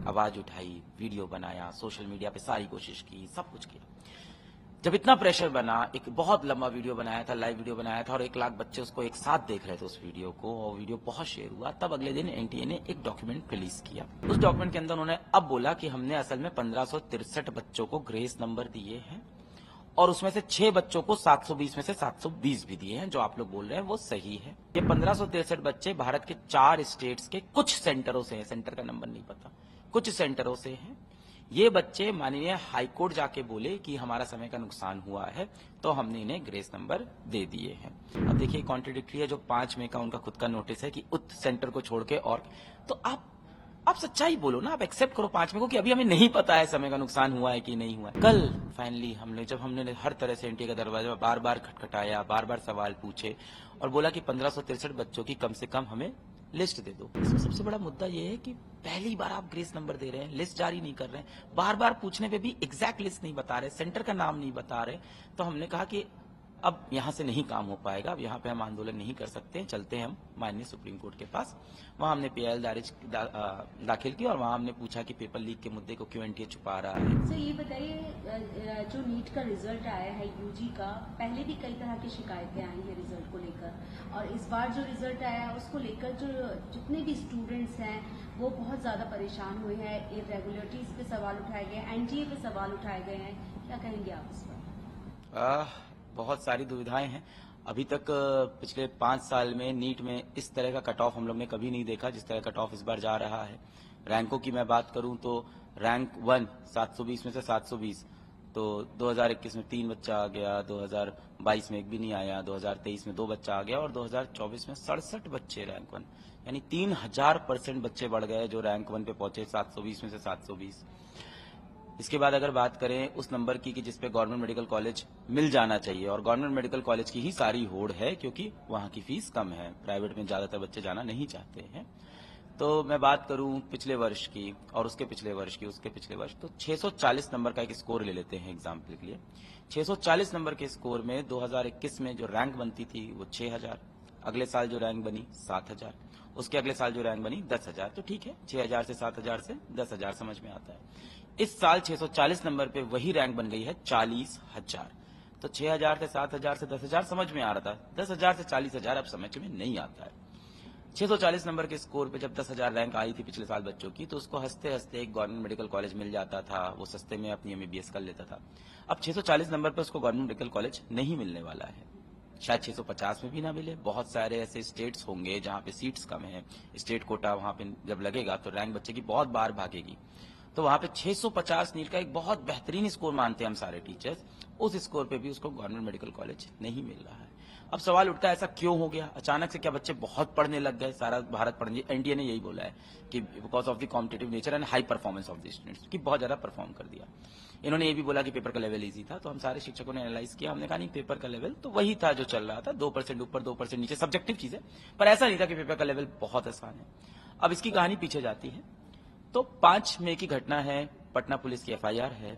आवाज उठाई, वीडियो बनाया, सोशल मीडिया पे सारी कोशिश की, सब कुछ किया। जब इतना प्रेशर बना, एक बहुत लंबा वीडियो बनाया था, लाइव वीडियो बनाया था और 1 लाख बच्चे उसको एक साथ देख रहे थे उस वीडियो को, और वीडियो बहुत शेयर हुआ। तब अगले दिन एनटीए ने एक डॉक्यूमेंट रिलीज किया। उस डॉक्यूमेंट के अंदर उन्होंने अब बोला कि हमने असल में 1563 बच्चों को ग्रेस नंबर दिए हैं और उसमें से 6 बच्चों को 720 में से 720 भी दिए हैं। जो आप लोग बोल रहे हैं वो सही है। ये 1563 बच्चे भारत के 4 स्टेट्स के कुछ सेंटरों से हैं, सेंटर का नंबर नहीं पता, कुछ सेंटरों से हैं। ये बच्चे माननीय हाईकोर्ट जाके बोले कि हमारा समय का नुकसान हुआ है, तो हमने इन्हें ग्रेस नंबर दे दिए हैं। अब देखिए कॉन्ट्रडिक्टरी है, जो 5 मई का उनका खुद का नोटिस है कि उस सेंटर को छोड़ के, और तो आप सच्चाई बोलो ना, आप एक्सेप्ट करो 5 मई को कि अभी हमें नहीं पता है समय का नुकसान हुआ है कि नहीं हुआ है। कल फाइनली हमने हर तरह से एनटीए का दरवाजा बार बार खटखटाया, बार बार सवाल पूछे और बोला कि 1563 बच्चों की कम से कम हमें लिस्ट दे दो। इसमें सबसे बड़ा मुद्दा यह है कि पहली बार आप ग्रेस नंबर दे रहे हैं, लिस्ट जारी नहीं कर रहे हैं, बार बार पूछने पे भी एग्जैक्ट लिस्ट नहीं बता रहे, सेंटर का नाम नहीं बता रहे। तो हमने कहा कि अब यहां से नहीं काम हो पाएगा, अब यहां पे हम आंदोलन नहीं कर सकते, चलते हैं हम माननीय सुप्रीम कोर्ट के पास। वहां हमने पीआईएल दाखिल की और वहां हमने पूछा कि पेपर लीक के मुद्दे को क्यों एनटीए छुपा रहा है। सर ये बताइए, जो नीट का रिजल्ट आया है यूजी का, पहले भी कई तरह की शिकायतें आई हैं रिजल्ट को लेकर, और इस बार जो रिजल्ट आया है उसको लेकर जो जितने भी स्टूडेंट्स हैं वो बहुत ज्यादा परेशान हुए हैं, इरेगुलरिटीज पे सवाल उठाए गए, एनटीए पे सवाल उठाए गए हैं, क्या कहेंगे आप इस पर? बहुत सारी दुविधाएं हैं। अभी तक पिछले 5 साल में नीट में इस तरह का कट ऑफ हम लोग ने कभी नहीं देखा जिस तरह कट ऑफ इस बार जा रहा है। रैंकों की मैं बात करूं तो रैंक 1 720 में से 720, तो 2021 में 3 बच्चा आ गया, 2022 में एक भी नहीं आया, 2023 में 2 बच्चा आ गया और 2024 में 67 बच्चे रैंक 1, यानी 3000% बच्चे बढ़ गए जो रैंक 1 पे पहुंचे, 720 में से 720। इसके बाद अगर बात करें उस नंबर की कि जिसपे गवर्नमेंट मेडिकल कॉलेज मिल जाना चाहिए, और गवर्नमेंट मेडिकल कॉलेज की ही सारी होड़ है क्योंकि वहां की फीस कम है, प्राइवेट में ज्यादातर बच्चे जाना नहीं चाहते हैं। तो मैं बात करूं पिछले वर्ष की और उसके पिछले वर्ष की, उसके पिछले वर्ष, तो 640 नंबर का एक स्कोर ले लेते हैं एग्जाम्पल के लिए। 640 नंबर के स्कोर में 2021 में जो रैंक बनती थी वो 6000, अगले साल जो रैंक बनी 7000, उसके अगले साल जो रैंक बनी 10,000। तो ठीक है, 6000 से 7000 से 10,000 समझ में आता है। इस साल 640 नंबर पे वही रैंक बन गई है 40,000। तो 6000 से 7000 से 10,000 समझ में आ रहा था, 10,000 से 40,000 अब समझ में नहीं आता है। 640 नंबर के स्कोर पे जब 10,000 रैंक आई थी पिछले साल बच्चों की, तो उसको हंसते हंसते एक गवर्नमेंट मेडिकल कॉलेज मिल जाता था, वो सस्ते में अपनी एमबीबीएस कर लेता था। अब 640 नंबर पे उसको गवर्नमेंट मेडिकल कॉलेज नहीं मिलने वाला है, शायद 650 में भी ना मिले। बहुत सारे ऐसे स्टेट्स होंगे जहां पे सीट्स कम है, स्टेट कोटा वहां पे जब लगेगा तो रैंक बच्चे की बहुत बार भागेगी, तो वहां पे 650 नीट का एक बहुत बेहतरीन स्कोर मानते हैं हम सारे टीचर्स, उस स्कोर पे भी उसको गवर्नमेंट मेडिकल कॉलेज नहीं मिल रहा है। अब सवाल उठता है ऐसा क्यों हो गया अचानक से, क्या बच्चे बहुत पढ़ने लग गए, सारा भारत पढ़ने? एनटीए ने यही बोला है कि because of the competitive nature and high performance of the students, की बहुत ज्यादा परफॉर्म कर दिया। इन्होंने ये भी बोला कि पेपर का लेवल इजी था, तो हम सारे शिक्षकों ने एनालाइज किया, हमने कहा नहीं, पेपर का लेवल तो वही था जो चल रहा था, 2% ऊपर 2% नीचे, सब्जेक्टिव चीज है, पर ऐसा नहीं था कि पेपर का लेवल बहुत आसान है। अब इसकी कहानी पीछे जाती है तो 5 मई की घटना है, पटना पुलिस की एफआईआर है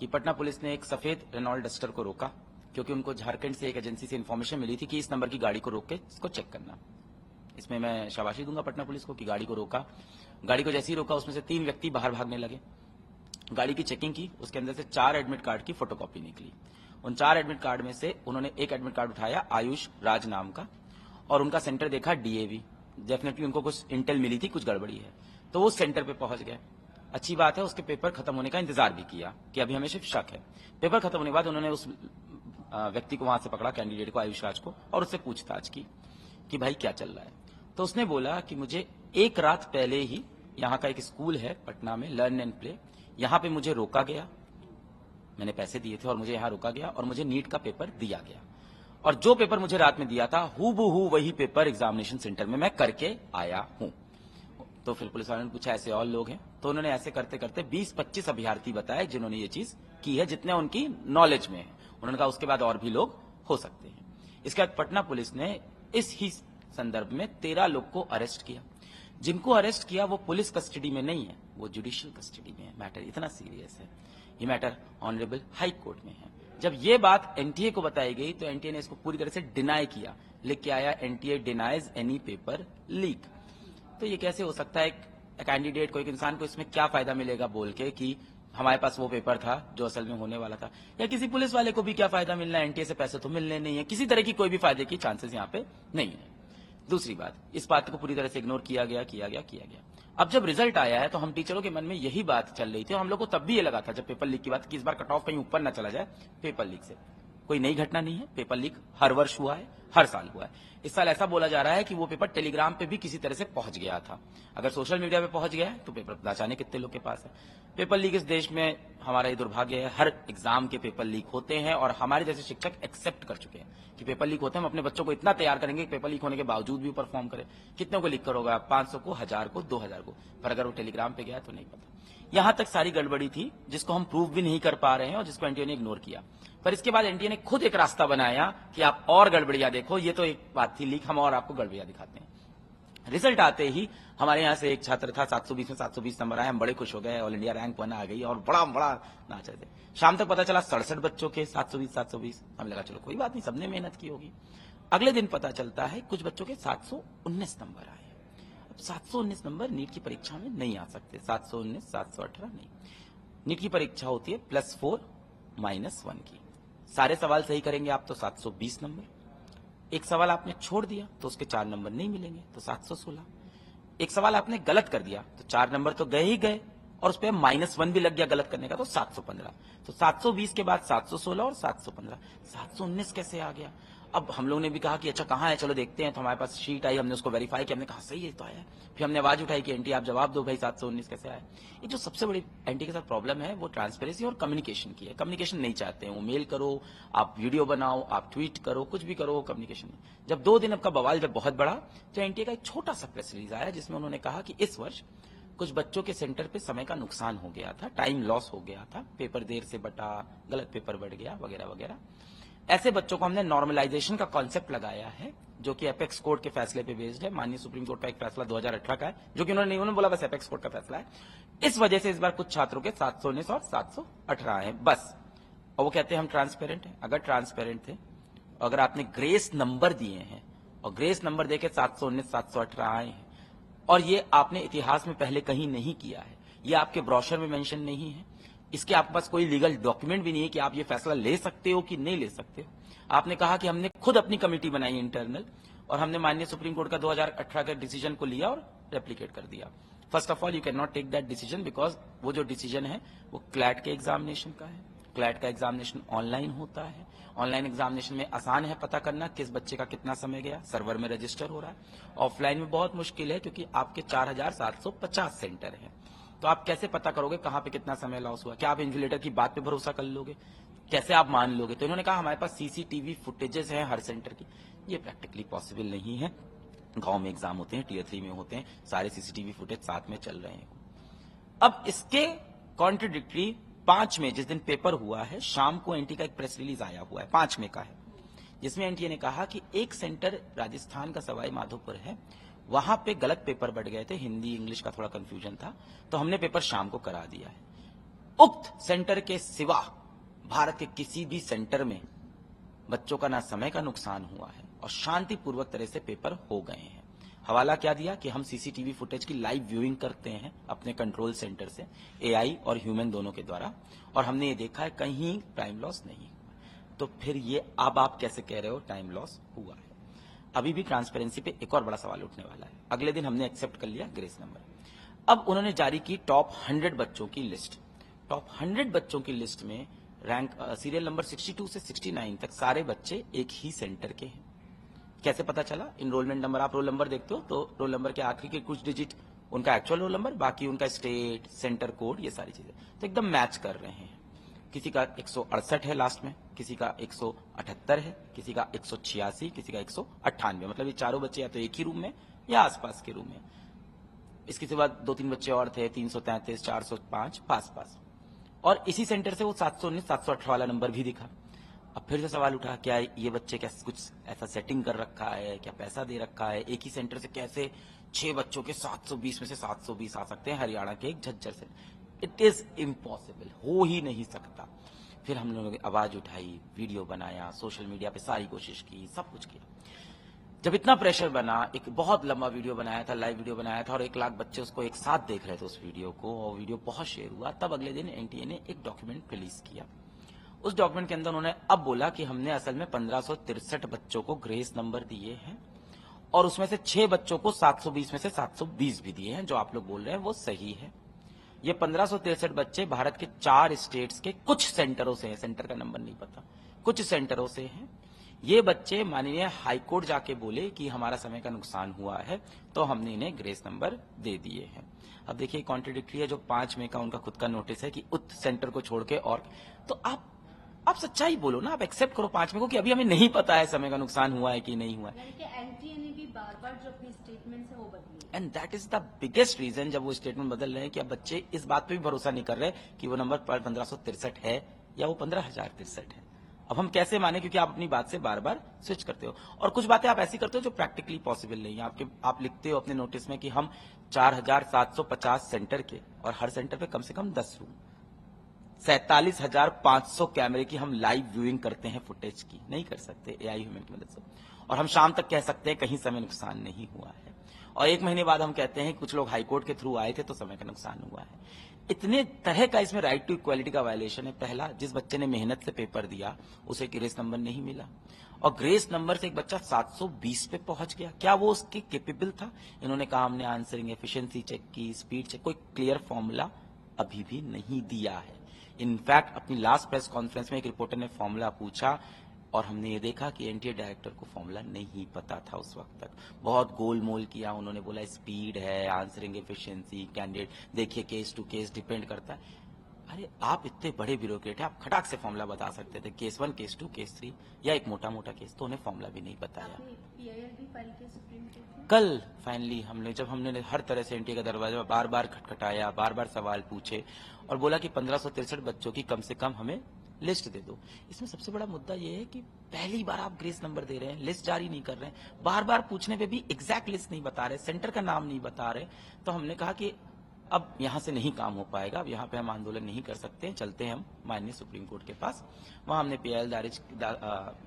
कि पटना पुलिस ने एक सफेद रेनॉल्ट डस्टर को रोका क्योंकि उनको झारखंड से एक एजेंसी से इन्फॉर्मेशन मिली थी कि इस नंबर की गाड़ी को रोक के इसको चेक करना। इसमें मैं शाबाशी दूंगा पटना पुलिस को कि गाड़ी को रोका। गाड़ी को जैसे ही रोका उसमें से 3 व्यक्ति बाहर भागने लगे। गाड़ी की चेकिंग की, उसके अंदर से 4 एडमिट कार्ड की फोटोकॉपी निकली। उन 4 एडमिट कार्ड में से उन्होंने एक एडमिट कार्ड उठाया आयुष राज नाम का, और उनका सेंटर देखा डीएवी। डेफिनेटली उनको कुछ इंटेल मिली थी, कुछ गड़बड़ी है, तो वो सेंटर पे पहुंच गए। अच्छी बात है, उसके पेपर खत्म होने का इंतजार भी किया कि अभी हमें सिर्फ शक है। पेपर खत्म होने के बाद उन्होंने उस व्यक्ति को वहां से पकड़ा, कैंडिडेट को, आयुष राज को, और उससे पूछताछ की कि भाई क्या चल रहा है। तो उसने बोला कि मुझे एक रात पहले ही यहाँ का एक स्कूल है पटना में, लर्न एंड प्ले, यहाँ पे मुझे रोका गया, मैंने पैसे दिए थे और मुझे यहाँ रोका गया और मुझे नीट का पेपर दिया गया, और जो पेपर मुझे रात में दिया था हूबहू वही पेपर एग्जामिनेशन सेंटर में मैं करके आया हूं। तो फिर पुलिस वालों ने पूछा ऐसे और लोग हैं, तो उन्होंने ऐसे करते करते 20-25 अभ्यर्थी बताए जिन्होंने ये चीज की है, जितने उनकी नॉलेज में है। उन्होंने कहा उसके बाद और भी लोग हो सकते हैं। इसके बाद पटना पुलिस ने इस ही संदर्भ में 13 लोग को अरेस्ट किया। जिनको अरेस्ट किया वो पुलिस कस्टडी में नहीं है, वो जुडिशियल कस्टडी में है। मैटर इतना सीरियस है, ये मैटर ऑनरेबल हाई कोर्ट में है। जब ये बात एनटीए को बताई गई तो एनटीए ने इसको पूरी तरह से डिनाई किया, लिख के आया NTA denies any paper leak. तो ये कैसे हो सकता है? एक कैंडिडेट को, एक इंसान को इसमें क्या फायदा मिलेगा बोल के कि हमारे पास वो पेपर था जो असल में होने वाला था, या किसी पुलिस वाले को भी क्या फायदा मिलना है, एनटीए से पैसे तो मिलने नहीं है, किसी तरह की कोई भी फायदे की चांसेस यहाँ पे नहीं है। दूसरी बात, इस बात को पूरी तरह से इग्नोर किया गया। अब जब रिजल्ट आया है तो हम टीचरों के मन में यही बात चल रही थी, और हम लोग को तब भी ये लगा था जब पेपर लीक की बात कि इस बार कट ऑफ कहीं ऊपर ना चला जाए पेपर लीक से। कोई नई घटना नहीं है, पेपर लीक हर वर्ष हुआ है, हर साल हुआ है। इस साल ऐसा बोला जा रहा है कि वो पेपर टेलीग्राम पे भी किसी तरह से पहुंच गया था। अगर सोशल मीडिया पे पहुंच गया है तो पेपर ना जाने कितने लोग के पास है। पेपर लीक इस देश में हमारा ये दुर्भाग्य है, हर एग्जाम के पेपर लीक होते हैं, और हमारे जैसे शिक्षक एक्सेप्ट कर चुके हैं कि पेपर लीक होते हैं। हम अपने बच्चों को इतना तैयार करेंगे कि पेपर लीक होने के बावजूद भी परफॉर्म करें। कितने को लीक करोगे आप? 500 को, 1000 को, 2000 को, पर अगर वो टेलीग्राम पे गया तो नहीं पता। यहां तक सारी गड़बड़ी थी जिसको हम प्रूव भी नहीं कर पा रहे हैं और जिसको एनटीए ने इग्नोर किया। पर इसके बाद एनटीए ने खुद एक रास्ता बनाया कि आप और गड़बड़ियां देखो, ये तो एक बात थी लीक, हम और आपको गड़बड़ियां दिखाते हैं। रिजल्ट आते ही हमारे यहां से एक छात्र था, 720 में 720 नंबर आए, हम बड़े खुश हो गए, ऑल इंडिया रैंक 1 आ गई और बड़ा नाच रहे थे। शाम तक पता चला 67 बच्चों के 720। हमें लगा चलो कोई बात नहीं, सबने मेहनत की होगी। अगले दिन पता चलता है कुछ बच्चों के 719 नंबर आए। अब 719 नंबर नीट की परीक्षा में नहीं आ सकते, 719, 718 नहीं। नीट की परीक्षा होती है +4 -1 की। सारे सवाल सही करेंगे आप तो 720 नंबर। एक सवाल आपने छोड़ दिया तो उसके 4 नंबर नहीं मिलेंगे, तो 716। एक सवाल आपने गलत कर दिया तो 4 नंबर तो गए ही गए, और उस पर -1 भी लग गया गलत करने का, तो 715। तो 720 के बाद 716 और 715, 719 कैसे आ गया? अब हम लोगों ने भी कहा कि अच्छा कहाँ है, चलो देखते हैं। तो हमारे पास शीट आई, हमने उसको वेरीफाई किया, हमने कहा सही है तो आया। फिर हमने आवाज उठाई कि एनटी आप जवाब दो भाई, 719 कैसे आया? ये जो सबसे बड़ी एनटी के साथ प्रॉब्लम है वो ट्रांसपेरेंसी और कम्युनिकेशन की है। कम्युनिकेशन नहीं चाहते हैं वो, मेल करो, आप वीडियो बनाओ, आप ट्वीट करो, कुछ भी करो, कम्युनिकेशन नहीं। जब 2 दिन का बवाल जब बहुत बड़ा, तो एनटीए का एक छोटा सा प्रेस रिलीज आया जिसमें उन्होंने कहा कि इस वर्ष कुछ बच्चों के सेंटर पे समय का नुकसान हो गया था, टाइम लॉस हो गया था, पेपर देर से बटा, गलत पेपर बढ़ गया वगैरह वगैरह। ऐसे बच्चों को हमने नॉर्मलाइजेशन का कॉन्सेप्ट लगाया है, जो कि एपेक्स कोर्ट के फैसले पे बेस्ड है। माननीय सुप्रीम कोर्ट का एक फैसला 2018 का है, जो कि उन्होंने बोला बस एपेक्स कोर्ट का फैसला है। इस वजह से इस बार कुछ छात्रों के 719 और 718 है बस। और वो कहते हैं हम ट्रांसपेरेंट हैं। अगर ट्रांसपेरेंट थे, अगर आपने ग्रेस नंबर दिए हैं और ग्रेस नंबर देके 719 718 आए हैं, और ये आपने इतिहास में पहले कहीं नहीं किया है, ये आपके ब्रोशर में मेंशन नहीं है, इसके आपके पास कोई लीगल डॉक्यूमेंट भी नहीं है कि आप ये फैसला ले सकते हो कि नहीं ले सकते हो। आपने कहा कि हमने खुद अपनी कमेटी बनाई इंटरनल, और हमने माननीय सुप्रीम कोर्ट का 2018 के डिसीजन को लिया और रेप्लिकेट कर दिया। First of all you can not take that decision, because वो जो डिसीजन है वो क्लैट के एग्जामिनेशन का है। क्लैट का एग्जामिनेशन ऑनलाइन होता है। ऑनलाइन एग्जामिनेशन में आसान है पता करना किस बच्चे का कितना समय गया, सर्वर में रजिस्टर हो रहा है। ऑफलाइन में बहुत मुश्किल है, क्योंकि आपके 4750 सेंटर हैं। तो आप कैसे पता करोगे कहां पे कितना समय लॉस हुआ? क्या आप इन्विजिलेटर की बात पे भरोसा कर लोगे? कैसे आप मान लोगे? तो इन्होंने कहा हमारे पास सीसीटीवी फुटेजेस हैं हर सेंटर की। ये प्रैक्टिकली पॉसिबल नहीं है। गांव में एग्जाम होते हैं, टियर 3 में होते हैं, सारे सीसीटीवी फुटेज साथ में चल रहे हैं। अब इसके कॉन्ट्रडिक्टरी 5 में जिस दिन पेपर हुआ है, शाम को एनटी का एक प्रेस रिलीज आया हुआ है, 5 में का है, जिसमें एनटीए ने कहा कि एक सेंटर राजस्थान का सवाई माधोपुर है, वहां पे गलत पेपर बढ़ गए थे, हिंदी इंग्लिश का थोड़ा कंफ्यूजन था, तो हमने पेपर शाम को करा दिया है। उक्त सेंटर के सिवा भारत के किसी भी सेंटर में बच्चों का ना समय का नुकसान हुआ है और शांतिपूर्वक तरह से पेपर हो गए हैं। हवाला क्या दिया कि हम सीसीटीवी फुटेज की लाइव व्यूइंग करते हैं अपने कंट्रोल सेंटर से, एआई और ह्यूमन दोनों के द्वारा, और हमने ये देखा है कहीं टाइम लॉस नहीं हुआ। तो फिर ये अब आप कैसे कह रहे हो टाइम लॉस हुआ है? अभी भी ट्रांसपेरेंसी पे एक और बड़ा सवाल उठने वाला है। अगले दिन हमने एक्सेप्ट कर लिया ग्रेस नंबर। अब उन्होंने जारी की टॉप 100 बच्चों की लिस्ट। टॉप 100 बच्चों की लिस्ट में रैंक सीरियल नंबर 62 से 69 तक सारे बच्चे एक ही सेंटर के हैं। कैसे पता चला? इनरोलमेंट नंबर, आप रोल नंबर देखते हो तो रोल नंबर के आखिरी के कुछ डिजिट उनका एक्चुअल रोल नंबर, बाकी उनका स्टेट, सेंटर कोड, ये सारी चीजें तो एकदम मैच कर रहे हैं। किसी का 168 है लास्ट में, किसी का 178 है, किसी का 186, किसी का 198। मतलब ये चारों बच्चे या तो एक ही रूम में या आसपास के रूम में। इसके सिवा 2-3 बच्चे और थे, 333, 405 पास। और इसी सेंटर से वो 719 718 वाला नंबर भी दिखा। अब फिर से सवाल उठा, क्या ये बच्चे क्या कुछ ऐसा सेटिंग कर रखा है, क्या पैसा दे रखा है? एक ही सेंटर से कैसे 6 बच्चों के 720 में से 720 आ सकते हैं हरियाणा के एक झज्जर से? इट इज इम्पॉसिबल, हो ही नहीं सकता। फिर हम लोगों ने आवाज उठाई, वीडियो बनाया, सोशल मीडिया पे सारी कोशिश की, सब कुछ किया। जब इतना प्रेशर बना, एक बहुत लंबा वीडियो बनाया था, लाइव वीडियो बनाया था और 1 लाख बच्चे उसको एक साथ देख रहे थे उस वीडियो को, और वीडियो बहुत शेयर हुआ। तब अगले दिन एनटीए ने एक डॉक्यूमेंट रिलीज किया। उस डॉक्यूमेंट के अंदर उन्होंने अब बोला कि हमने असल में 1563 बच्चों को ग्रेस नंबर दिए हैं और उसमें से 6 बच्चों को 720 में से 720 भी दिए हैं। जो आप लोग बोल रहे हैं वो सही है। ये 1563 बच्चे भारत के 4 स्टेट्स के कुछ सेंटरों से हैं, सेंटर का नंबर नहीं पता, कुछ सेंटरों से हैं। ये बच्चे माननीय हाईकोर्ट जाके बोले कि हमारा समय का नुकसान हुआ है, तो हमने इन्हें ग्रेस नंबर दे दिए हैं। अब देखिए कॉन्ट्रडिक्टरी है, जो 5 मई का उनका खुद का नोटिस है कि उत सेंटर को छोड़ के, और तो आप सच्चाई बोलो ना, आप एक्सेप्ट करो 5 मई को कि अभी हमें नहीं पता है समय का नुकसान हुआ है कि नहीं हुआ है। यानी कि एनटीए ने भी बार-बार जो अपनी स्टेटमेंट है वो बदली। And that is the biggest reason, जब वो स्टेटमेंट बदल रहे हैं कि अब बच्चे इस बात पे भी भरोसा नहीं कर रहे कि वो नंबर 1563 है या वो 15,063 है। अब हम कैसे माने, क्योंकि आप अपनी बात से बार बार स्विच करते हो और कुछ बातें आप ऐसी करते हो जो प्रैक्टिकली पॉसिबल नहीं है। आप लिखते हो अपने नोटिस में कि हम 4,750 सेंटर के, और हर सेंटर पे कम से कम 10 रूम, 47,500 कैमरे की हम लाइव व्यूइंग करते हैं फुटेज की, नहीं कर सकते एआई ह्यूमन की मदद से। और हम शाम तक कह सकते हैं कहीं समय नुकसान नहीं हुआ है, और 1 महीने बाद हम कहते हैं कुछ लोग हाईकोर्ट के थ्रू आए थे तो समय का नुकसान हुआ है। इतने तरह का इसमें राइट टू इक्वालिटी का वायलेशन है। पहला, जिस बच्चे ने मेहनत से पेपर दिया उसे ग्रेस नंबर नहीं मिला, और ग्रेस नंबर से एक बच्चा 720 पे पहुंच गया। क्या वो उसके केपेबल था? इन्होंने कहा हमने आंसरिंग एफिशिएंसी चेक की, स्पीड चेक, कोई क्लियर फॉर्मूला अभी भी नहीं दिया है। इनफैक्ट अपनी लास्ट प्रेस कॉन्फ्रेंस में एक रिपोर्टर ने फॉर्मूला पूछा और हमने ये देखा कि एनटीए डायरेक्टर को फॉर्मूला नहीं पता था उस वक्त तक। बहुत गोलमोल किया, उन्होंने बोला स्पीड है, आंसरिंग एफिशिएंसी, कैंडिडेट, देखिए केस टू केस डिपेंड करता है। अरे आप इतने बड़े ब्यूरोक्रेट हैं, आप खटाक से फॉर्मूला बता सकते थे, केस 1, केस 2, केस 3 या एक मोटा मोटा केस, तो उन्हें फॉर्मूला भी नहीं बताया। आपने पीआईएल भी फाइल किया सुप्रीम कोर्ट में? कल फाइनली हमने हर तरह से एनटीए का दरवाजा बार बार खटखटाया, बार बार सवाल पूछे और बोला कि 1563 बच्चों की कम से कम हमें लिस्ट दे दो। इसमें सबसे बड़ा मुद्दा यह है कि पहली बार आप ग्रेस नंबर दे रहे हैं, लिस्ट जारी नहीं कर रहे हैं, बार बार पूछने पे भी एग्जैक्ट लिस्ट नहीं बता रहे, सेंटर का नाम नहीं बता रहे। तो हमने कहा कि अब यहां से नहीं काम हो पाएगा, अब यहां पे हम आंदोलन नहीं कर सकते, चलते हैं हम माननीय सुप्रीम कोर्ट के पास। वहां हमने पीआईएल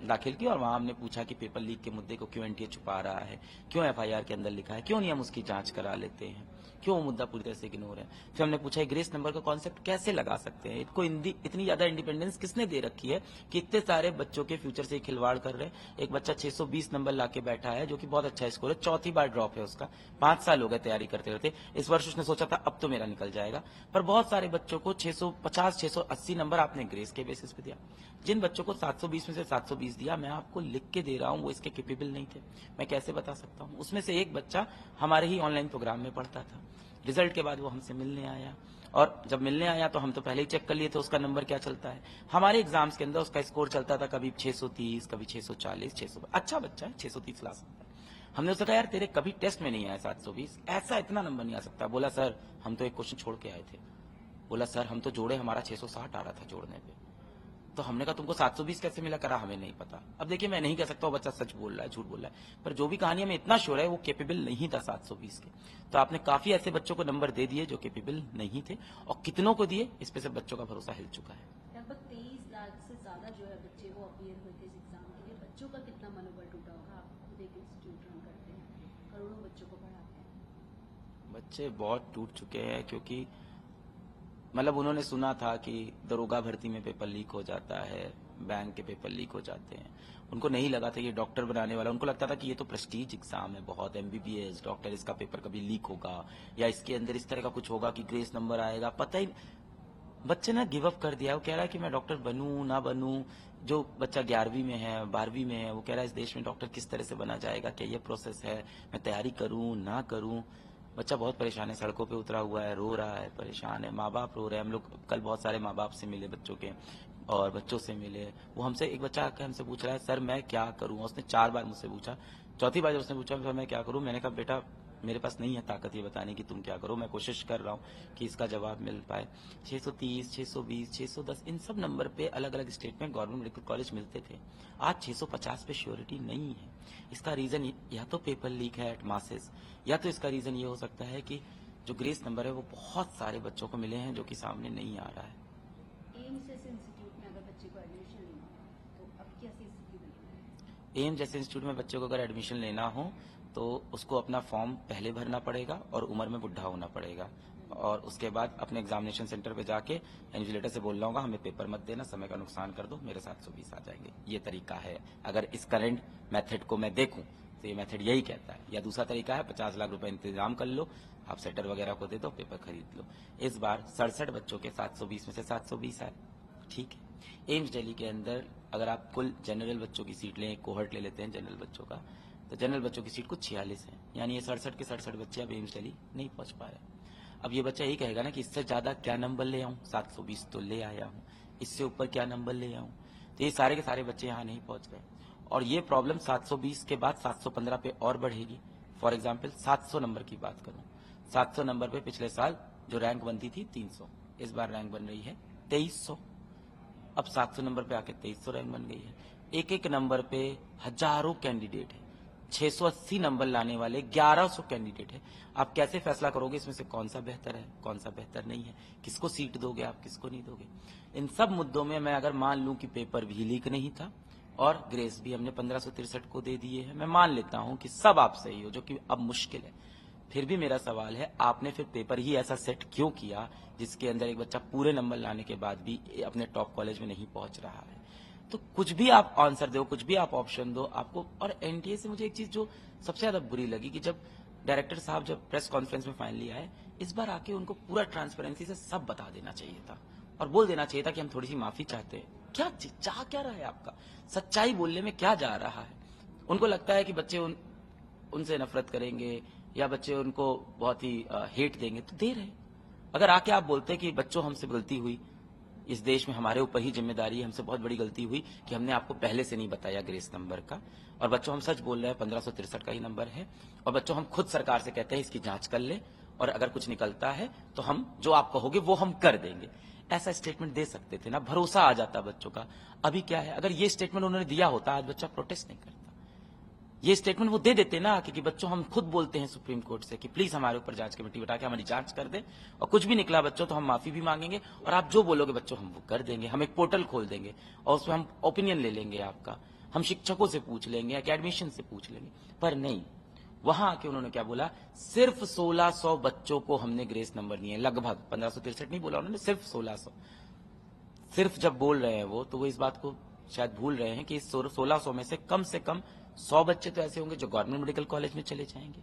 दाखिल की और वहां हमने पूछा कि पेपर लीक के मुद्दे को क्यों एनटीए छुपा रहा है, क्यों एफआईआर के अंदर लिखा है, क्यों नहीं हम उसकी जांच करा लेते हैं, क्यों वो मुद्दा पूरी तरह से इग्नोर है। फिर हमने पूछा ग्रेस नंबर का कॉन्सेप्ट कैसे लगा सकते हैं, इसको इतनी ज्यादा इंडिपेंडेंस किसने दे रखी है कि इतने सारे बच्चों के फ्यूचर से खिलवाड़ कर रहे हैं। एक बच्चा 620 नंबर लाके बैठा है, जो कि बहुत अच्छा स्कोर है, चौथी बार ड्रॉप है उसका, 5 साल हो गए तैयारी करते रहते। इस वर्ष उसने सोचा था अब तो मेरा निकल जाएगा, पर बहुत सारे बच्चों को 650, 680 नंबर आपने ग्रेस के बेसिस पे दिया। जिन बच्चों को 720 में से 720 दिया, मैं आपको लिख के दे रहा हूं, वो इसके केपेबल नहीं थे, मैं कैसे बता सकता हूं। उसमें से एक बच्चा हमारे ही ऑनलाइन प्रोग्राम में पढ़ता था। रिजल्ट के बाद वो हमसे मिलने आया, और जब मिलने आया तो हम तो पहले ही चेक कर लिए थे उसका नंबर क्या चलता है। हमारे एग्जाम्स के अंदर उसका स्कोर चलता था कभी 630, कभी 640, 600, अच्छा बच्चा है, 630 ला सकता है। हमने उससे कहा यार तेरे कभी टेस्ट में नहीं आया 720, ऐसा इतना नंबर नहीं आ सकता। बोला सर हम तो एक क्वेश्चन छोड़ के आए थे। बोला सर हम तो जोड़े, हमारा 660 आ रहा था जोड़ने पे। तो हमने कहा तुमको 720 कैसे मिला? करा हमें नहीं पता। अब देखिए मैं नहीं कह सकता वो बच्चा सच बोल रहा है, झूठ बोल रहा है, पर जो भी कहानी हमें इतना श्योर है वो केपेबल नहीं था 720 के। तो आपने काफी ऐसे बच्चों को नंबर दे दिए जो केपेबल नहीं थे, और कितनों को दिए इस पे से बच्चों का भरोसा हिल चुका है। लगभग 23 लाख से ज्यादा जो है बच्चे वो अपीयर हुए थे इस एग्जाम के लिए। बच्चों का कितना मनोबल टूटा होगा? आप खुद एक इंस्टीट्यूट रन करते हैं, करोड़ों बच्चों को पढ़ाते हैं। बच्चे बहुत टूट चुके हैं, क्योंकि मतलब उन्होंने सुना था कि दरोगा भर्ती में पेपर लीक हो जाता है, बैंक के पेपर लीक हो जाते हैं। उनको नहीं लगा था ये डॉक्टर बनाने वाला, उनको लगता था कि ये तो प्रेस्टीज एग्जाम है बहुत, एमबीबीएस डॉक्टर, इसका पेपर कभी लीक होगा या इसके अंदर इस तरह का कुछ होगा कि ग्रेस नंबर आएगा, पता ही। बच्चे ने गिव अप कर दिया, वो कह रहा है कि मैं डॉक्टर बनूं ना बनूं। जो बच्चा 11वीं में है, 12वीं में है, वो कह रहा है इस देश में डॉक्टर किस तरह से बना जाएगा, क्या ये प्रोसेस है, मैं तैयारी करूं ना करूं। बच्चा बहुत परेशान है, सड़कों पे उतरा हुआ है, रो रहा है, परेशान है, माँ बाप रो रहे हैं। हम लोग कल बहुत सारे माँ बाप से मिले बच्चों के, और बच्चों से मिले। वो हमसे, एक बच्चा आकर हमसे पूछ रहा है सर मैं क्या करूं। उसने 4 बार मुझसे पूछा, चौथी बार जब उसने पूछा सर मैं क्या करूं, मैंने कहा बेटा मेरे पास नहीं है ताकत ये बताने की तुम क्या करो, मैं कोशिश कर रहा हूं कि इसका जवाब मिल पाए। 630, 620, 610, इन सब नंबर पे अलग अलग स्टेट में गवर्नमेंट मेडिकल कॉलेज मिलते थे। आज 650 पे श्योरिटी नहीं है। इसका रीजन या तो पेपर लीक है एट मासेस, या तो इसका रीजन ये हो सकता है कि जो ग्रेस नंबर है वो बहुत सारे बच्चों को मिले हैं जो कि सामने नहीं आ रहा है। एम्स जैसे इंस्टीट्यूट में अगर बच्चे को एडमिशन लेना हो तो अब कैसी स्थिति बनी है? एम जैसे इंस्टीट्यूट में बच्चों को अगर एडमिशन लेना हो तो उसको अपना फॉर्म पहले भरना पड़ेगा और उम्र में बुढ़ा होना पड़ेगा, और उसके बाद अपने एग्जामिनेशन सेंटर पे जाके इन्विजिलेटर से बोलना होगा हमें पेपर मत देना, समय का नुकसान कर दो, मेरे 720 आ जाएंगे। ये तरीका है अगर इस करंट मेथड को मैं देखूं तो ये मेथड यही कहता है। या दूसरा तरीका है 50 लाख रुपए इंतजाम कर लो, आप सेटर वगैरह को दे दो, पेपर खरीद लो। इस बार 67 बच्चों के 720 में से 720 आए, ठीक है। एम्स दिल्ली के अंदर अगर आप कुल जनरल बच्चों की सीट लें, कोहर्ट ले लेते हैं जनरल बच्चों का, तो जनरल बच्चों की सीट कुछ 46 है, यानी ये 67 के 67 बच्चे अब एम्स दिल्ली नहीं पहुंच पा रहे। अब ये बच्चा यही कहेगा ना कि इससे ज्यादा क्या नंबर ले आऊं, 720 तो ले आया हूं, इससे ऊपर क्या नंबर ले आऊं। तो ये सारे के सारे बच्चे यहाँ नहीं पहुंच रहे, और ये प्रॉब्लम 720 के बाद 715 पे और बढ़ेगी। फॉर एग्जाम्पल 700 नंबर की बात करूं, 700 नंबर पे पिछले साल जो रैंक बनती थी 300, इस बार रैंक बन रही है 2300। अब 700 नंबर पे आके 2300 रैंक बन गई है। एक एक नंबर पे हजारों कैंडिडेट है, 680 नंबर लाने वाले 1100 कैंडिडेट है। आप कैसे फैसला करोगे इसमें से कौन सा बेहतर है, कौन सा बेहतर नहीं है, किसको सीट दोगे आप, किसको नहीं दोगे। इन सब मुद्दों में मैं अगर मान लूं कि पेपर भी लीक नहीं था और ग्रेस भी हमने 1563 को दे दिए है, मैं मान लेता हूं कि सब आप सही हो, जो कि अब मुश्किल है, फिर भी मेरा सवाल है आपने फिर पेपर ही ऐसा सेट क्यों किया जिसके अंदर एक बच्चा पूरे नंबर लाने के बाद भी अपने टॉप कॉलेज में नहीं पहुंच रहा है। तो कुछ भी आप आंसर दो, कुछ भी आप ऑप्शन दो आपको। और एनटीए से मुझे एक चीज जो सबसे ज्यादा बुरी लगी कि जब डायरेक्टर साहब जब प्रेस कॉन्फ्रेंस में फाइनली आए, इस बार आके उनको पूरा ट्रांसपेरेंसी से सब बता देना चाहिए था और बोल देना चाहिए था कि हम थोड़ी सी माफी चाहते हैं। क्या चाह क्या रहा है आपका, सच्चाई बोलने में क्या जा रहा है। उनको लगता है कि बच्चे उनसे नफरत करेंगे या बच्चे उनको बहुत ही हेट देंगे, तो दे रहे। अगर आके आप बोलते कि बच्चों हमसे गलती हुई, इस देश में हमारे ऊपर ही जिम्मेदारी है, हमसे बहुत बड़ी गलती हुई कि हमने आपको पहले से नहीं बताया ग्रेस नंबर का, और बच्चों हम सच बोल रहे हैं 1563 का ही नंबर है, और बच्चों हम खुद सरकार से कहते हैं इसकी जांच कर ले और अगर कुछ निकलता है तो हम जो आप कहोगे वो हम कर देंगे। ऐसा स्टेटमेंट दे सकते थे ना, भरोसा आ जाता बच्चों का। अभी क्या है, अगर ये स्टेटमेंट उन्होंने दिया होता आज बच्चा प्रोटेस्ट नहीं करता। ये स्टेटमेंट वो दे देते ना कि बच्चों हम खुद बोलते हैं सुप्रीम कोर्ट से कि प्लीज हमारे ऊपर जांच कमेटी बैठा के हमारी जांच कर दे, और कुछ भी निकला बच्चों तो हम माफी भी मांगेंगे और आप जो बोलोगे बच्चों हम वो कर देंगे। हम एक पोर्टल खोल देंगे और उसमें हम ओपिनियन ले लेंगे आपका, हम शिक्षकों से पूछ लेंगे, एकेडमिशियन से पूछ लेंगे। पर नहीं, वहां आके उन्होंने क्या बोला, सिर्फ 1600 बच्चों को हमने ग्रेस नंबर दिए, लगभग 1563 नहीं बोला उन्होंने, सिर्फ 1600। सिर्फ जब बोल रहे हैं वो, तो वो इस बात को शायद भूल रहे हैं कि इस 1600 में से कम 100 बच्चे तो ऐसे होंगे जो गवर्नमेंट मेडिकल कॉलेज में चले जाएंगे।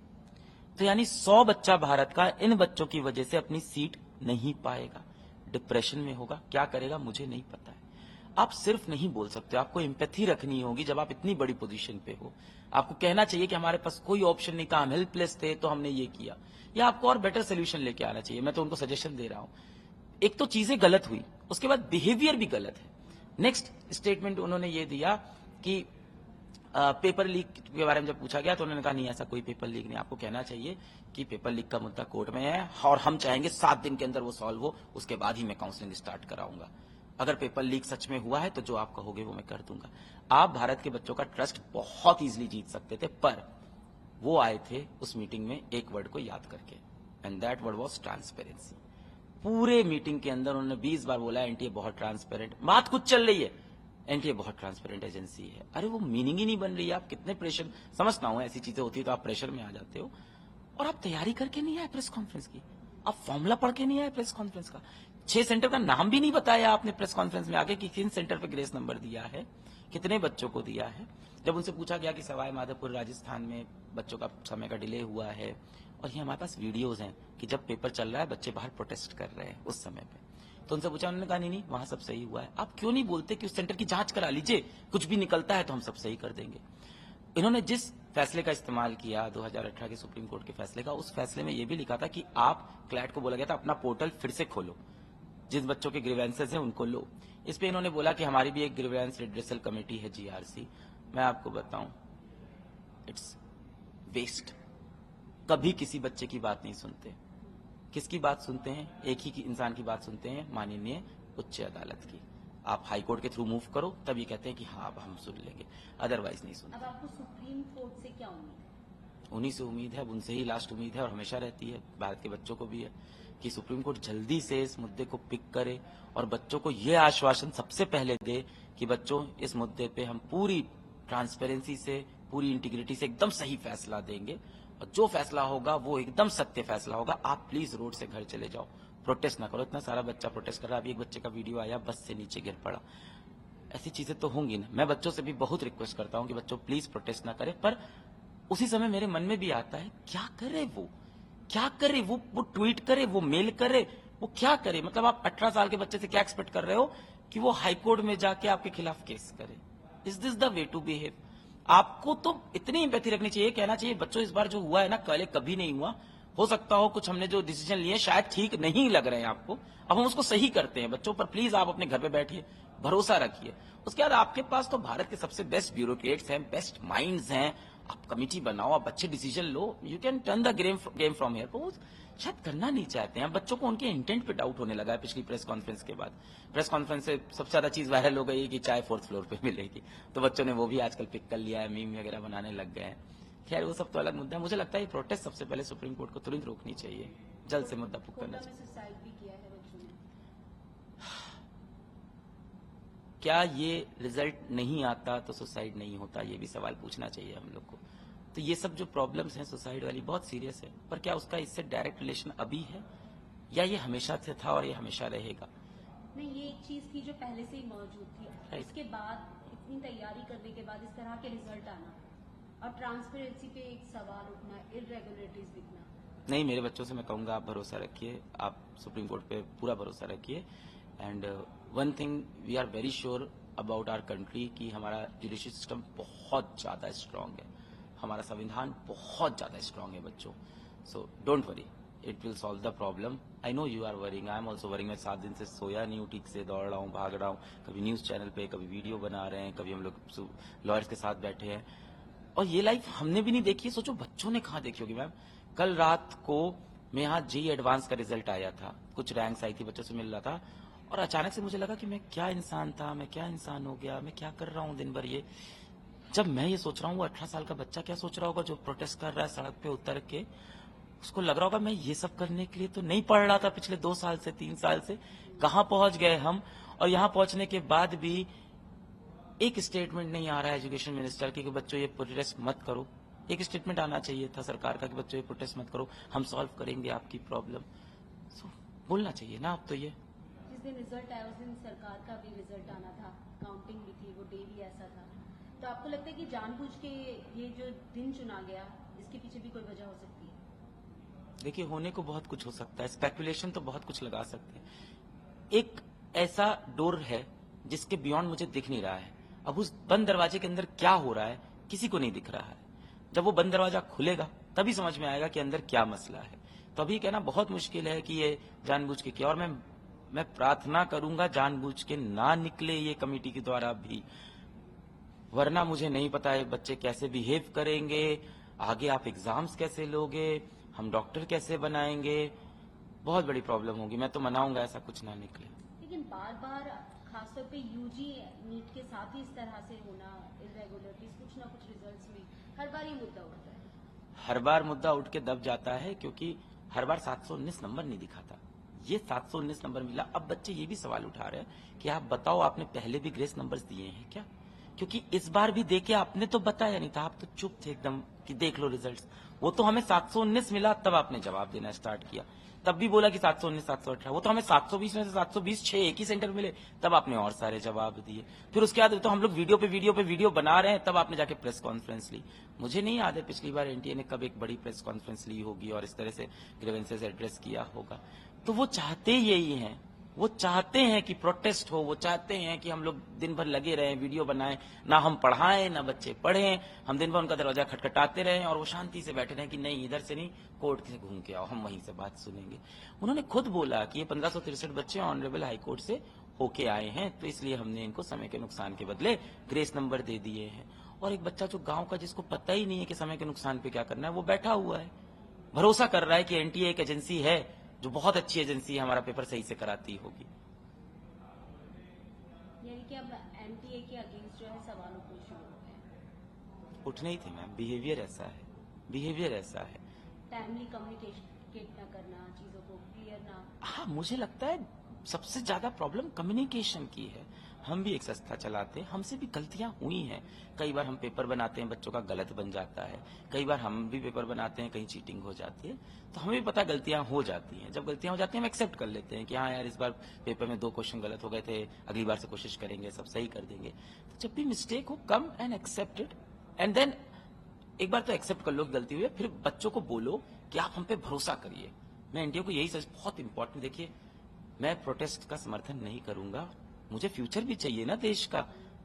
तो यानी 100 बच्चा भारत का इन बच्चों की वजह से अपनी सीट नहीं पाएगा, डिप्रेशन में होगा, क्या करेगा मुझे नहीं पता है। आप सिर्फ नहीं बोल सकते, आपको एम्पैथी रखनी होगी। जब आप इतनी बड़ी पोजीशन पे हो, आपको कहना चाहिए कि हमारे पास कोई ऑप्शन नहीं था, हम हेल्पलेस थे तो हमने ये किया, या आपको और बेटर सोल्यूशन लेके आना चाहिए। मैं तो उनको सजेशन दे रहा हूं। एक तो चीजें गलत हुई, उसके बाद बिहेवियर भी गलत है। नेक्स्ट स्टेटमेंट उन्होंने ये दिया कि पेपर लीक के बारे में जब पूछा गया तो उन्होंने कहा नहीं ऐसा कोई पेपर लीक नहीं। आपको कहना चाहिए कि पेपर लीक का मुद्दा कोर्ट में है और हम चाहेंगे 7 दिन के अंदर वो सॉल्व हो, उसके बाद ही मैं काउंसलिंग स्टार्ट कराऊंगा। अगर पेपर लीक सच में हुआ है तो जो आप कहोगे वो मैं कर दूंगा। आप भारत के बच्चों का ट्रस्ट बहुत इजीली जीत सकते थे, पर वो आए थे उस मीटिंग में एक वर्ड को याद करके, and that word was transparency. पूरे मीटिंग के अंदर उन्होंने 20 बार बोला एनटीए बहुत ट्रांसपेरेंट, बात कुछ चल रही है, एनटीए बहुत ट्रांसपेरेंट एजेंसी है। अरे वो मीनिंग ही नहीं बन रही है। आप कितने प्रेशर, समझता हूं ऐसी चीजें होती है तो आप प्रेशर में आ जाते हो, और आप तैयारी करके नहीं आए प्रेस कॉन्फ्रेंस की, आप फॉर्मूला पढ़ के नहीं आए प्रेस कॉन्फ्रेंस का, 6 सेंटर का नाम भी नहीं बताया आपने प्रेस कॉन्फ्रेंस में आके कि किन सेंटर पे ग्रेस नंबर दिया है, कितने बच्चों को दिया है। जब उनसे पूछा गया कि सवाई माधोपुर राजस्थान में बच्चों का समय का डिले हुआ है, और ये हमारे पास वीडियोज हैं कि जब पेपर चल रहा है बच्चे बाहर प्रोटेस्ट कर रहे हैं उस समय पे, तो उनसे पूछा, उन्होंने कहा नहीं वहां सब सही हुआ है। आप क्यों नहीं बोलते कि उस सेंटर की जांच करा लीजिए, कुछ भी निकलता है तो हम सब सही कर देंगे। इन्होंने जिस फैसले का इस्तेमाल किया 2018 के सुप्रीम कोर्ट के फैसले का, उस फैसले में यह भी लिखा था कि आप क्लैट को बोला गया था अपना पोर्टल फिर से खोलो, जिन बच्चों के ग्रीवेंसेस हैं उनको लो। इस पे इन्होंने बोला कि हमारी भी एक ग्रीवेंस रिड्रेसल कमेटी है जीआरसी। मैं आपको बताऊं, इट्स वेस्ट। कभी किसी बच्चे की बात नहीं सुनते। किसकी बात सुनते हैं? एक ही इंसान की बात सुनते हैं, माननीय उच्च अदालत की। आप हाई कोर्ट के थ्रू मूव करो तब ये कहते हैं कि हाँ अब हम सुन लेंगे, अदरवाइज नहीं सुनते। अब आपको सुप्रीम कोर्ट से क्या उम्मीद है? उन्हीं से उम्मीद है, उनसे ही लास्ट उम्मीद है और हमेशा रहती है, भारत के बच्चों को भी है, कि सुप्रीम कोर्ट जल्दी से इस मुद्दे को पिक करे और बच्चों को ये आश्वासन सबसे पहले दे कि बच्चों इस मुद्दे पे हम पूरी ट्रांसपेरेंसी से, पूरी इंटीग्रिटी से एकदम सही फैसला देंगे और जो फैसला होगा वो एकदम सत्य फैसला होगा। आप प्लीज रोड से घर चले जाओ, प्रोटेस्ट ना करो। इतना सारा बच्चा प्रोटेस्ट कर रहा है, अभी एक बच्चे का वीडियो आया, बस से नीचे गिर पड़ा। ऐसी चीजें तो होंगी ना। मैं बच्चों से भी बहुत रिक्वेस्ट करता हूं कि बच्चों प्लीज प्रोटेस्ट ना करें, पर उसी समय मेरे मन में भी आता है क्या करे वो, क्या करे वो ट्वीट करे, वो मेल करे, वो क्या करे। मतलब आप 18 साल के बच्चे से क्या एक्सपेक्ट कर रहे हो कि वो हाईकोर्ट में जाके आपके खिलाफ केस करे? Is this the way to behave? आपको तो इतनी एम्पैथी रखनी चाहिए, कहना चाहिए बच्चों इस बार जो हुआ है ना पहले कभी नहीं हुआ, हो सकता हो कुछ हमने जो डिसीजन लिए शायद ठीक नहीं लग रहे हैं आपको, अब हम उसको सही करते हैं बच्चों, पर प्लीज आप अपने घर पे बैठिए, भरोसा रखिए। उसके बाद आपके पास तो भारत के सबसे बेस्ट ब्यूरोक्रेट्स हैं, बेस्ट माइंड्स हैं, आप कमिटी बनाओ, आप अच्छे decision low, you can turn the game from here. वो शायद करना नहीं चाहते हैं। बच्चों को उनके इंटेंट पे डाउट होने लगा है पिछली प्रेस कॉन्फ्रेंस के बाद। प्रेस कॉन्फ्रेंस से सबसे ज्यादा चीज वायरल हो गई है कि चाय 4th फ्लोर पे मिलेगी, तो बच्चों ने वो भी आजकल पिक कर लिया है, मीम वगैरह बनाने लग गए हैं। खैर वो सब तो अलग मुद्दा है। मुझे लगता है ये प्रोटेस्ट सबसे पहले सुप्रीम कोर्ट को तुरंत रोकनी चाहिए, जल्द से मुद्दा पुट करना कोटा चाहिए। में सुसाइड भी किया है बच्चों ने। क्या ये रिजल्ट नहीं आता तो सुसाइड नहीं होता, ये भी सवाल पूछना चाहिए हम लोग को। तो ये सब जो प्रॉब्लम्स हैं सुसाइड वाली बहुत सीरियस है, पर क्या उसका इससे डायरेक्ट रिलेशन अभी है या ये हमेशा से था और ये हमेशा रहेगा? नहीं, ये एक चीज थी जो पहले से ही मौजूद थी। Right. इसके बाद इतनी तैयारी करने के बाद इस तरह के रिजल्ट आना और ट्रांसपेरेंसी पे एक सवाल उठना, इरेगुलरिटीज दिखना। नहीं, मेरे बच्चों से मैं कहूंगा आप भरोसा रखिए, आप सुप्रीम कोर्ट पे पूरा भरोसा रखिए। And one thing we are very sure about our country कि हमारा जुडिशियल सिस्टम बहुत ज्यादा स्ट्रांग है, हमारा संविधान बहुत ज्यादा स्ट्रांग है बच्चों। So don't worry, it will solve the problem. I know you are worrying, I am also worrying. मैं 7 दिन से सोया नहीं हूँ ठीक से, दौड़ रहा हूँ, भाग रहा हूँ, कभी न्यूज चैनल पे, कभी वीडियो बना रहे हैं, कभी हम लोग लॉयर्स के साथ बैठे हैं, और ये लाइफ हमने भी नहीं देखी है। सोचो बच्चों ने कहाँ देखी होगी। मैम कल रात को मैं यहाँ जेई एडवांस का रिजल्ट आया था, कुछ रैंक्स आई थी, बच्चों से मिल रहा था, और अचानक से मुझे लगा कि मैं क्या इंसान था, मैं क्या इंसान हो गया, मैं क्या कर रहा हूँ दिन भर। ये जब मैं ये सोच रहा हूँ, वो 18 साल का बच्चा क्या सोच रहा होगा जो प्रोटेस्ट कर रहा है सड़क पे उतर के? उसको लग रहा होगा मैं ये सब करने के लिए तो नहीं पढ़ रहा था पिछले 2 साल से, 3 साल से, कहाँ पहुंच गए हम। और यहाँ पहुंचने के बाद भी एक स्टेटमेंट नहीं आ रहा है एजुकेशन मिनिस्टर की कि बच्चों ये प्रोटेस्ट मत करो। एक स्टेटमेंट आना चाहिए था सरकार का कि बच्चों ये प्रोटेस्ट मत करो, हम सॉल्व करेंगे आपकी प्रॉब्लम। सो बोलना चाहिए ना अब तो। ये जिस दिन रिजल्ट आया उस दिन सरकार का भी रिजल्ट आना था, काउंटिंग भी थी, वो डे भी ऐसा था। तो आपको लगता है कि जानबूझ के ये जो दिन चुना गया, इसके पीछे भी कोई वजह हो सकती है? देखिए, होने को बहुत कुछ हो सकता है, स्पेकुलेशन तो बहुत कुछ लगा सकते हैं। एक ऐसा डोर है जिसके बियॉन्ड मुझे दिख नहीं रहा है। अब उस बंद दरवाजे के अंदर क्या हो रहा है किसी को नहीं दिख रहा है। जब वो बंद दरवाजा खुलेगा तभी समझ में आएगा कि अंदर क्या मसला है। तो अभी कहना बहुत मुश्किल है कि ये जानबूझ के किया, और मैं प्रार्थना करूंगा जानबूझ के ना निकले ये कमेटी के द्वारा भी, वरना मुझे नहीं पता है बच्चे कैसे बिहेव करेंगे, आगे आप एग्जाम्स कैसे लोगे, हम डॉक्टर कैसे बनाएंगे, बहुत बड़ी प्रॉब्लम होगी। मैं तो मनाऊंगा ऐसा कुछ ना निकले। लेकिन बार बार खासतौर पे यूजी नीट के साथ ही इस तरह से होना, इरेगुलरिटीज कुछ ना कुछ रिजल्ट्स में, हर बार ये मुद्दा उठता है। हर बार मुद्दा उठ के दब जाता है क्योंकि हर बार 719 नंबर नहीं दिखाता, ये 719 नंबर मिला। अब बच्चे ये भी सवाल उठा रहे हैं कि आप बताओ आपने पहले भी ग्रेस नंबर्स दिए हैं क्या? क्योंकि इस बार भी देके आपने तो बताया नहीं था, आप तो चुप थे एकदम कि देख लो रिजल्ट्स। वो तो हमें 719 मिला तब आपने जवाब देना स्टार्ट किया, तब भी बोला कि 719 718। वो तो हमें 720 में से 720 6 एक ही सेंटर मिले, तब आपने और सारे जवाब दिए। फिर उसके बाद तो हम लोग वीडियो पे वीडियो बना रहे हैं, तब आपने जाके प्रेस कॉन्फ्रेंस ली। मुझे नहीं याद है पिछली बार एनटीए ने कब एक बड़ी प्रेस कॉन्फ्रेंस ली होगी और इस तरह से ग्रीवेंसेस एड्रेस किया होगा। तो वो चाहते यही हैं, वो चाहते हैं कि प्रोटेस्ट हो, वो चाहते हैं कि हम लोग दिन भर लगे रहें, वीडियो बनाएं, ना हम पढ़ाएं ना बच्चे पढ़ें, हम दिन भर उनका दरवाजा खटखटाते रहें और वो शांति से बैठे रहें कि नहीं इधर से नहीं, कोर्ट से घूम के आओ, हम वहीं से बात सुनेंगे। उन्होंने खुद बोला कि ये 1563 बच्चे ऑनरेबल हाईकोर्ट से होके आए हैं, तो इसलिए हमने इनको समय के नुकसान के बदले ग्रेस नंबर दे दिए हैं। और एक बच्चा जो गांव का, जिसको पता ही नहीं है कि समय के नुकसान पे क्या करना है, वो बैठा हुआ है, भरोसा कर रहा है कि एनटीए एक एजेंसी है जो बहुत अच्छी एजेंसी है, हमारा पेपर सही से कराती होगी। यानी कि अब एनटीए के अगेंस्ट जो है सवाल उठने शुरू हो गए। उठने ही थे मैम, बिहेवियर ऐसा है, बिहेवियर ऐसा है। टाइमली कम्युनिकेट ना करना, चीजों को क्लियर ना। हाँ, मुझे लगता है सबसे ज्यादा प्रॉब्लम कम्युनिकेशन की है। हम भी एक संस्था चलाते हैं, हमसे भी गलतियां हुई हैं। कई बार हम पेपर बनाते हैं, बच्चों का गलत बन जाता है। कई बार हम भी पेपर बनाते हैं, कहीं चीटिंग हो जाती है। तो हमें भी पता है गलतियां हो जाती हैं। जब गलतियां हो जाती हैं हम एक्सेप्ट कर लेते हैं कि हाँ यार, इस बार पेपर में 2 क्वेश्चन गलत हो गए थे, अगली बार से कोशिश करेंगे, सब सही कर देंगे। तो जब भी मिस्टेक हो, come and accept it, and then एक बार तो एक्सेप्ट कर लो कि गलती हुई है, फिर बच्चों को बोलो कि आप हम पे भरोसा करिए। मैं एनटीए को यही सच, बहुत इंपॉर्टेंट, देखिए मैं प्रोटेस्ट का समर्थन नहीं करूंगा, मुझे फ्यूचर भी चाहिए ना देश का।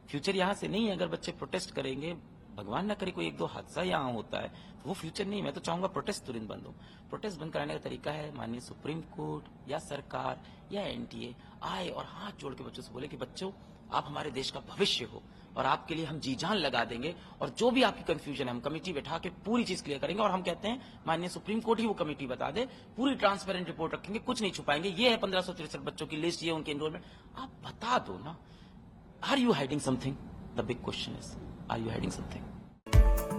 फ्यूचर यहां से नहीं है। अगर बच्चे प्रोटेस्ट करेंगे, भगवान ना करे कोई 1-2 हादसा यहां होता है, तो वो फ्यूचर नहीं। मैं तो चाहूंगा प्रोटेस्ट तुरंत बंद हो। प्रोटेस्ट बंद कराने का तरीका है, माननीय सुप्रीम कोर्ट या सरकार या एनटीए आए और हाथ जोड़ के बच्चों से बोले कि बच्चों, आप हमारे देश का भविष्य हो और आपके लिए हम जी जान लगा देंगे, और जो भी आपकी कंफ्यूजन है हम कमेटी बैठा के पूरी चीज क्लियर करेंगे। और हम कहते हैं माननीय सुप्रीम कोर्ट ही वो कमेटी बता दे, पूरी ट्रांसपेरेंट रिपोर्ट रखेंगे, कुछ नहीं छुपाएंगे। ये है 1563 बच्चों की लिस्ट, ये उनके एनरोलमेंट, आप बता दो ना। Are you hiding something? The big question is, are you hiding something?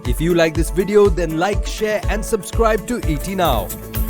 If you like this video, then like, share and subscribe to ET Now.